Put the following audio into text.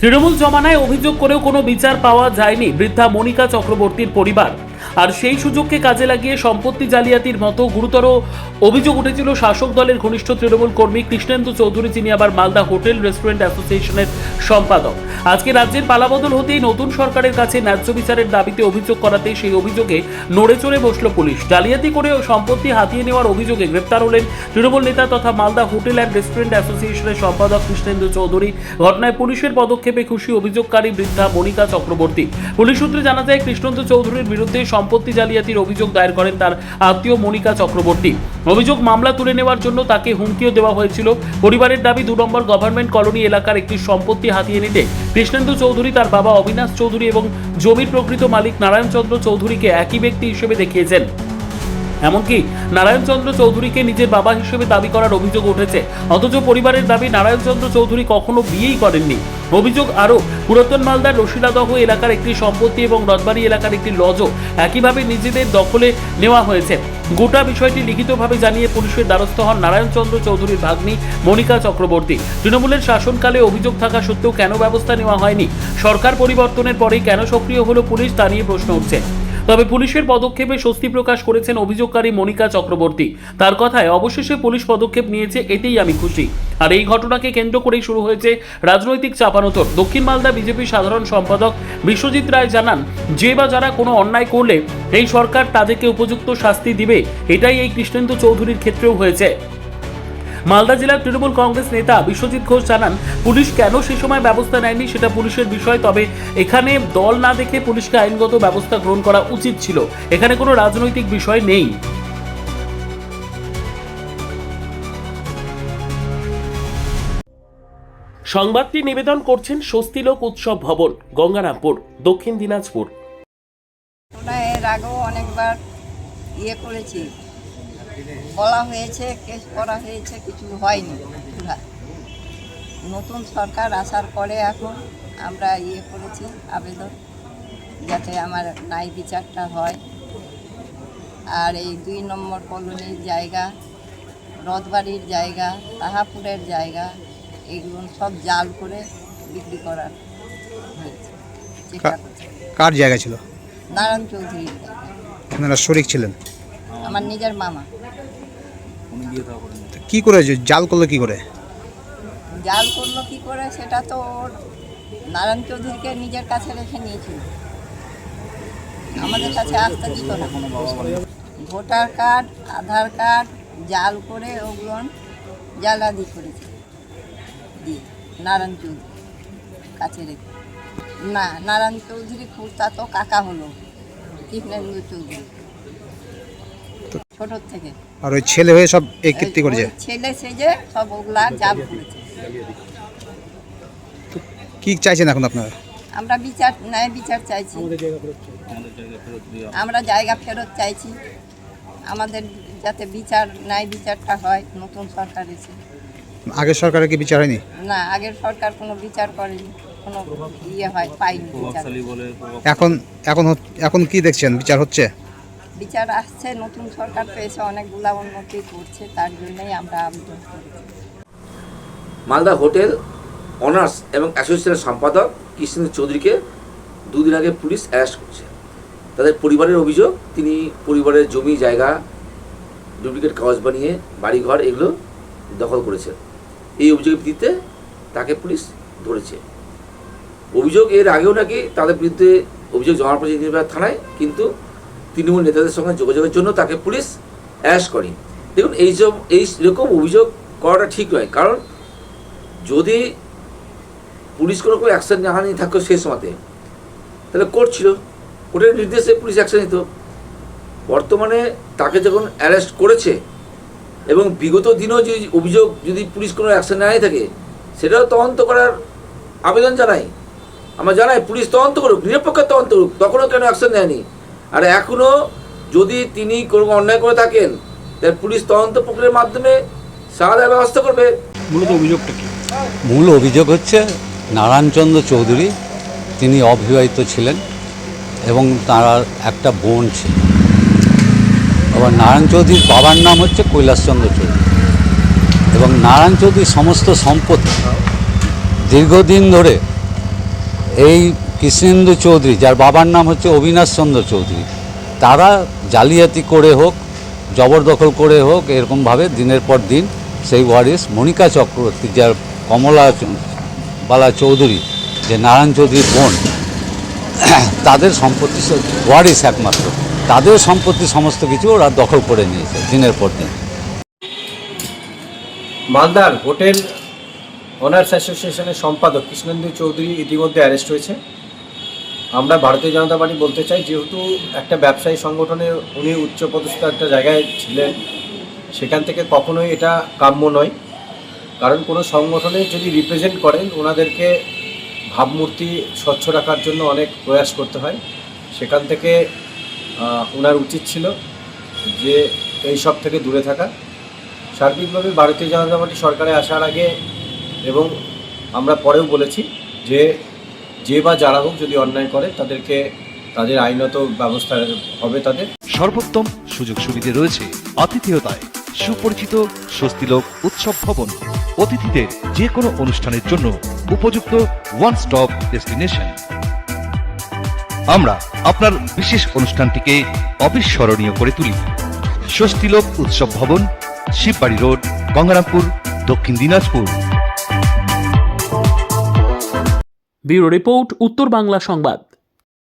তৃণমূল জমানায় অভিযোগ করেও কোনো বিচার পাওয়া যায়নি বৃদ্ধা মনিকা চক্রবর্তীর পরিবার। আর সেই সুযোগকে কাজে লাগিয়ে সম্পত্তি জালিয়াতির মতো গুরুতর অভিযোগ উঠেছিল শাসক দলের ঘনিষ্ঠ তৃণমূল কর্মী কৃষ্ণেন্দু চৌধুরী, যিনি আবার মালদা হোটেল রেস্টুরেন্ট অ্যাসোসিয়েশনের সম্পাদক। আজকে রাজ্যের পালাবদল হতেই নতুন সরকারের কাছে ন্যায্য বিচারের দাবিতে অভিযোগ করাতে সেই অভিযোগে নড়ে চড়ে বসল পুলিশ। জালিয়াতি করে সম্পত্তি হাতিয়ে নেওয়ার অভিযোগে গ্রেপ্তার হলেন তৃণমূল নেতা তথা মালদা হোটেল অ্যান্ড রেস্টুরেন্ট অ্যাসোসিয়েশনের সম্পাদক কৃষ্ণেন্দু চৌধুরী। ঘটনায় পুলিশের পদক্ষেপে খুশি অভিযোগকারী বৃদ্ধা মনিকা চক্রবর্তী। পুলিশ সূত্রে জানা যায়, কৃষ্ণেন্দু চৌধুরীর বিরুদ্ধে সম্পত্তি জালিয়াতির অভিযোগ দায়ের করেন তার আত্মীয় মনিকা চক্রবর্তী। অভিযোগ মামলা তুলে নেওয়ার জন্য তাকে হুমকিও দেওয়া হয়েছিল। পরিবারের দাবি, 2 নম্বর গভর্নমেন্ট কলোনি এলাকার একটি সম্পত্তি হাতিয়ে নিতে কৃষ্ণেন্দু চৌধুরী তার বাবা অবিনাশ চৌধুরী এবং জমির প্রকৃত মালিক নারায়ণচন্দ্র চৌধুরীকে একই ব্যক্তি হিসেবে দেখিয়েছেন। এমনকি নারায়ণচন্দ্র চৌধুরীকে নিজের বাবা হিসেবে দাবি করার অভিযোগ উঠেছে। অথচ পরিবারের দাবি, নারায়ণচন্দ্র চৌধুরী কখনো বিয়েই করেননি। অভিযোগ আরও, পুরাতন মালদার রশিলাদহ এলাকার একটি সম্পত্তি এবং রথবাড়ি এলাকার একটি লজও একইভাবে নিজেদের দখলে নেওয়া হয়েছে। গোটা বিষয়টি লিখিতভাবে জানিয়ে পুলিশের দ্বারস্থ হন নারায়ণচন্দ্র চৌধুরীর ভাগ্নি মনিকা চক্রবর্তী। তৃণমূলের শাসনকালে অভিযোগ থাকা সত্ত্বেও কেন ব্যবস্থা নেওয়া হয়নি? সরকার পরিবর্তনের পরেই কেন সক্রিয় হলো পুলিশ, তা নিয়ে প্রশ্ন উঠছে। তবে পুলিশের পদক্ষেপে স্বস্তি প্রকাশ করেছেন অভিযোগকারী মনিকা চক্রবর্তী। তার কথায়, অবশেষে পুলিশ পদক্ষেপ নিয়েছে, এতেই আমি খুশি। আর এই ঘটনাকে কেন্দ্র করেই শুরু হয়েছে রাজনৈতিক চাপানোতর। দক্ষিণ মালদা বিজেপি সাধারণ সম্পাদক বিশ্বজিৎ রায় জানান, যে বা যারা কোনো অন্যায় করলে এই সরকার তাদেরকে উপযুক্ত শাস্তি দিবে। এটাই এই কৃষ্ণেন্দু চৌধুরীর ক্ষেত্রেও হয়েছে। মালদা জেলার তৃণমূল কংগ্রেস নেতা বিশ্বজিৎ ঘোষ জানান, পুলিশ কেন সে সময় ব্যবস্থা নেয়নি সেটা পুলিশের বিষয়। তবে এখানে দল না দেখে পুলিশকে আইনগত ব্যবস্থা গ্রহণ করা উচিত ছিল। এখানে কোনো রাজনৈতিক বিষয় নেই। সংবাদটি নিবেদন করছেন স্বস্তিলোক উৎসব ভবন, গঙ্গারামপুর, দক্ষিণ দিনাজপুর। এর আগেও অনেকবার করেছি, বলা হয়েছে, কেস করা হয়েছে, কিছু হয়নি। নতুন সরকার আসার পরে এখন আমরা করেছি আবেদন, যাতে আমার ন্যায় বিচারটা হয়। আর এই 2 নম্বর কলোনির জায়গা, রথবাড়ির জায়গা, তাহাপুরের জায়গা, এগুলো সব জাল করে বিক্রি করার হয়েছে। কার জায়গা ছিল? নারায়ণ চৌধুরীর জায়গা। আপনারা শরিক ছিলেন? আমার নিজের মামা। কি করে জাল করলো? কি করে জাল করলো কি করে সেটা তো ওর নারায়ণ চৌধুরীকে নিজের কাছে রেখে নিয়েছিল, আমাদের কাছে আসতে দিত না। ভোটার কার্ড, আধার কার্ড জাল করে ওগুলো জালাদি করেছে, দিয়ে নারায়ণ চৌধুরী কাছে রেখে। না, নারায়ণ চৌধুরী খুঁড়তা তো কাকা হলো কৃষ্ণেন্দু চৌধুরী ছোটোর থেকে। আর ওই ছেলে হয়ে সব এই কীর্তি করেছে? ছেলে সেজে সব ওগুলা জাল করেছে। কি চাইছেন এখন আপনারা? আমরা বিচার, ন্যায় বিচার চাইছি। আমরা জায়গা ফেরত চাইছি, আমাদের যাতে বিচার, ন্যায় বিচারটা হয়। নতুন সরকার এসে। আগের সরকারের কি বিচার হয়নি? না, আগের সরকার কোনো বিচার করেনি, কোনো পাইনি বিচার। এখন কি দেখছেন? বিচার হচ্ছে? বিচার আসছে, নতুন সরকার তো এসে অনেকগুলা উন্নতি করছে, তার জন্যই আমরা আবেদন করেছি। মালদা হোটেল অনার্স এবং অ্যাসোসিয়েশনের সম্পাদক কৃষ্ণেন্দু চৌধুরীকে 2 দিন আগে পুলিশ অ্যারেস্ট করছে। তাদের পরিবারের অভিযোগ, তিনি পরিবারের জমি জায়গা ডুপ্লিকেট কাগজ বানিয়ে বাড়িঘর এগুলো দখল করেছেন। এই অভিযোগের ভিত্তিতে তাকে পুলিশ ধরেছে। অভিযোগ এর আগেও নাকি তাদের বিরুদ্ধে অভিযোগ জমা পড়েছে নির্বাচন থানায়, কিন্তু তৃণমূল নেতাদের সঙ্গে যোগাযোগের জন্য তাকে পুলিশ অ্যারেস্ট করে। দেখুন, এইরকম অভিযোগ করাটা ঠিক নয়। কারণ যদি পুলিশ কোনো অ্যাকশন নেওয়া নিয়ে থাকতো সেই সময়তে, তাহলে কোর্ট ছিল, কোর্টের নির্দেশে পুলিশ অ্যাকশন নিত। বর্তমানে তাকে যখন অ্যারেস্ট করেছে এবং বিগত দিনেও যে অভিযোগ, যদি পুলিশ কোনো অ্যাকশন নেওয়া থাকে সেটাও তদন্ত করার আবেদন জানাই। আমরা জানাই পুলিশ তদন্ত করুক, নিরপেক্ষ তদন্ত করুক, তখনও কেন অ্যাকশন নেয়নি? আর এখনও যদি তিনি কোনো অন্যায় করে থাকেন, তাহলে পুলিশ তদন্ত প্রক্রিয়ার মাধ্যমে সাহায্যের ব্যবস্থা করবে। মূলত অভিযোগটা কি? মূল অভিযোগ হচ্ছে নারায়ণচন্দ্র চৌধুরী, তিনি অবিবাহিত ছিলেন এবং তার একটা বোন ছিল। আবার নারায়ণ চৌধুরীর বাবার নাম হচ্ছে কৈলাসচন্দ্র চৌধুরী এবং নারায়ণ চৌধুরীর সমস্ত সম্পত্তি দীর্ঘদিন ধরে এই কৃষ্ণেন্দু চৌধুরী, যার বাবার নাম হচ্ছে অবিনাশ চন্দ্র চৌধুরী, তারা জালিয়াতি করে হোক, জবরদখল করে হোক, এরকমভাবে দিনের পর দিন সেই ওয়ারিস মনিকা চক্রবর্তী, যার কমলা বালা চৌধুরী, যে নারায়ণ চৌধুরীর বোন, তাদের সম্পত্তি ওয়ারিস একমাত্র, তাদের সম্পত্তি সমস্ত কিছু ওরা দখল করে নিয়েছে দিনের পর দিন। মালদার হোটেল অনার্স অ্যাসোসিয়েশনের সম্পাদক কৃষ্ণেন্দু চৌধুরী ইতিমধ্যে অ্যারেস্ট হয়েছে। আমরা ভারতীয় জনতা পার্টি বলতে চাই, যেহেতু একটা ব্যবসায়ী সংগঠনে উনি উচ্চপদস্থ একটা জায়গায় ছিলেন, সেখান থেকে কখনোই এটা কাম্য নয়। কারণ কোনো সংগঠনে যদি রিপ্রেজেন্ট করেন, ওনাদেরকে ভাবমূর্তি স্বচ্ছ রাখার জন্য অনেক প্রয়াস করতে হয়। সেখান থেকে ওনার উচিত ছিল যে এই সব থেকে দূরে থাকা। সার্বিকভাবে ভারতীয় জনতা পার্টি সরকারে আসার আগে এবং আমরা পরেও বলেছি যে বা যারা হোক যদি অন্যায় করে তাদেরকে তাদের আইনত ব্যবস্থা হবে তাদের। সর্বোত্তম সুযোগ সুবিধে রয়েছে আতিথেয়তায়। সুপরিচিত স্বস্তিলোক উৎসব ভবন, অতিথিদের যে কোনো অনুষ্ঠানের জন্য উপযুক্ত ওয়ান স্টপ ডেস্টিনেশন। আমরা আপনার বিশেষ অনুষ্ঠানটিকে অবিস্মরণীয় করে তুলি। স্বস্তিলোক উৎসব ভবন, শিববাড়ি রোড, গঙ্গারামপুর, দক্ষিণ দিনাজপুর। ব্যুরো রিপোর্ট, উত্তর বাংলা সংবাদ।